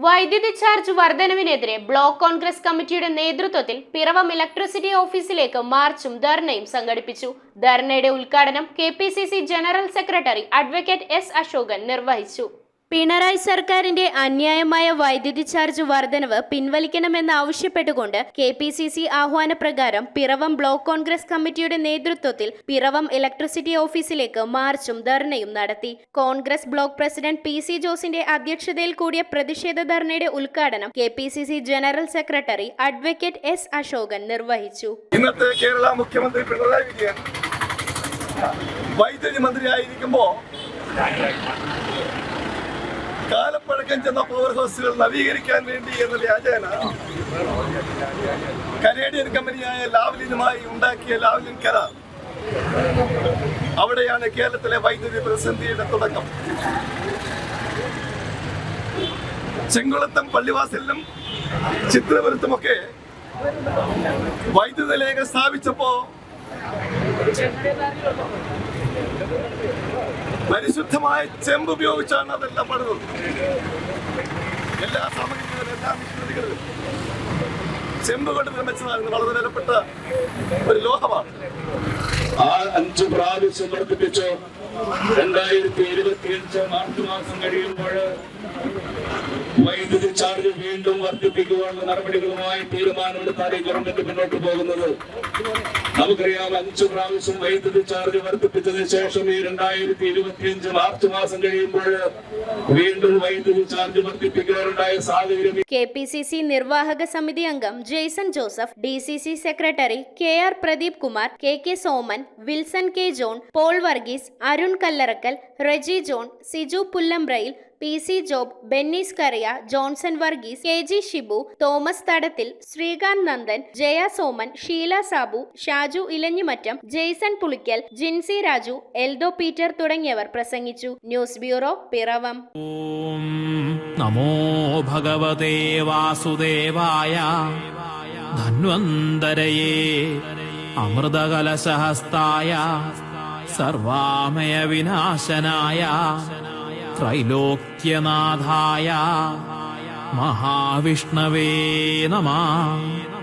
വൈദ്യുതി charge വർധനവിനെതിരെ block Congress കമ്മിറ്റിയുടെ നേതൃത്വത്തിൽ പിറവം ഇലക്ട്രിസിറ്റി ഓഫീസിലേക്ക് മാർച്ചും ധർണയും സംഘടിപ്പിച്ചു. ധർണയുടെ ഉദ്ഘാടനം KPCC general secretary advocate S. Ashokan നിർവഹിച്ചു. പിണറായി സർക്കാരിന്റെ അന്യായമായ വൈദ്യുതി ചാർജ് വർധനവ് പിൻവലിക്കണമെന്നാവശ്യപ്പെട്ടുകൊണ്ട് KPCC ആഹ്വാനപ്രകാരം പിറവം ബ്ലോക്ക് കോൺഗ്രസ് കമ്മിറ്റിയുടെ നേതൃത്വത്തിൽ പിറവം ഇലക്ട്രിസിറ്റി ഓഫീസിലേക്ക് മാർച്ചും ധർണയും നടത്തി. കോൺഗ്രസ് ബ്ലോക്ക് പ്രസിഡന്റ് PC ജോസിന്റെ അധ്യക്ഷതയിൽ കൂടിയ പ്രതിഷേധ ധർണയുടെ ഉദ്ഘാടനം KPCC general secretary advocate S. Ashokan നിർവഹിച്ചു. ഇന്നത്തെ കേരള മുഖ്യമന്ത്രി പിണറായി വിജയൻ വൈദ്യുതി മന്ത്രിയായിരിക്കുമ്പോൾ കാലപ്പഴക്കം ചെന്ന പവർ ഹൗസുകൾ നവീകരിക്കാൻ വേണ്ടി എന്ന വ്യാജേന കനേഡിയൻ കമ്പനിയായ ലാവ്ലിനുമായി ഉണ്ടാക്കിയ ലാവ്ലിൻ കരാർ, അവിടെയാണ് കേരളത്തിലെ വൈദ്യുതി പ്രതിസന്ധിയുടെ തുടക്കം. ചെങ്കുളത്തും പള്ളിവാസലിലും ചിത്രപുരത്തുമൊക്കെ വൈദ്യുത ലേഖ സ്ഥാപിച്ചപ്പോ പരിശുദ്ധമായ ചെമ്പ് ഉപയോഗിച്ചാണ് അതെല്ലാം പണിതത്. എല്ലാ സാമഗ്രികളും എല്ലാ മിഷനറികളും ചെമ്പ് കൊണ്ട് നിർമ്മിച്ചതാണ്. വളരെ വിലപ്പെട്ട ഒരു ലോഹമാണ്. 5 പ്രാവശ്യം വർദ്ധിപ്പിച്ചു. 2025 മാർച്ച് മാസം കഴിയുമ്പോൾ വൈദ്യുതി ചാർജ് വീണ്ടും വർദ്ധിപ്പിക്കുവാനുള്ള നടപടികളുമായി തീരുമാനമെടുത്താണ് ഗവൺമെന്റ് മുന്നോട്ട് പോകുന്നത്. നമുക്കറിയാം, 5 പ്രാവശ്യം വൈദ്യുതി ചാർജ് വർദ്ധിപ്പിച്ചതിന് ശേഷം ഈ 2025 മാർച്ച് മാസം കഴിയുമ്പോൾ വീണ്ടും വൈദ്യുതി ചാർജ് വർദ്ധിപ്പിക്കാനുണ്ടായ സാഹചര്യം. KPCC നിർവാഹക സമിതി അംഗം Jaison Joseph, DCC secretary KR Pradeep Kumar, KK Soman, Wilson K. John, Paul Varghese, Arun Kallarackal, Reji John, Siju Pullambrayil, PC Job, Bennies Kariya, Johnson Varghese, KG Shibu, Thomas Thadathil, Srikanth Nandan, Jaya Soman, Sheela Sabu, Shaju Elanjimattam, Jaison Pulickal, Jincy Raju, Eldho Peter തുടങ്ങിയവർ പ്രസംഗിച്ചു. News bureau, Piravom. ഓം നമോ ഭഗവതേ വാസുദേവായ ധന്വന്തരയേ അമൃതകലശഹസ്തായ സർവാമയ വിനാശനായ ത്രൈലോക്യനാഥായ മഹാവിഷ്ണവേ നമഃ.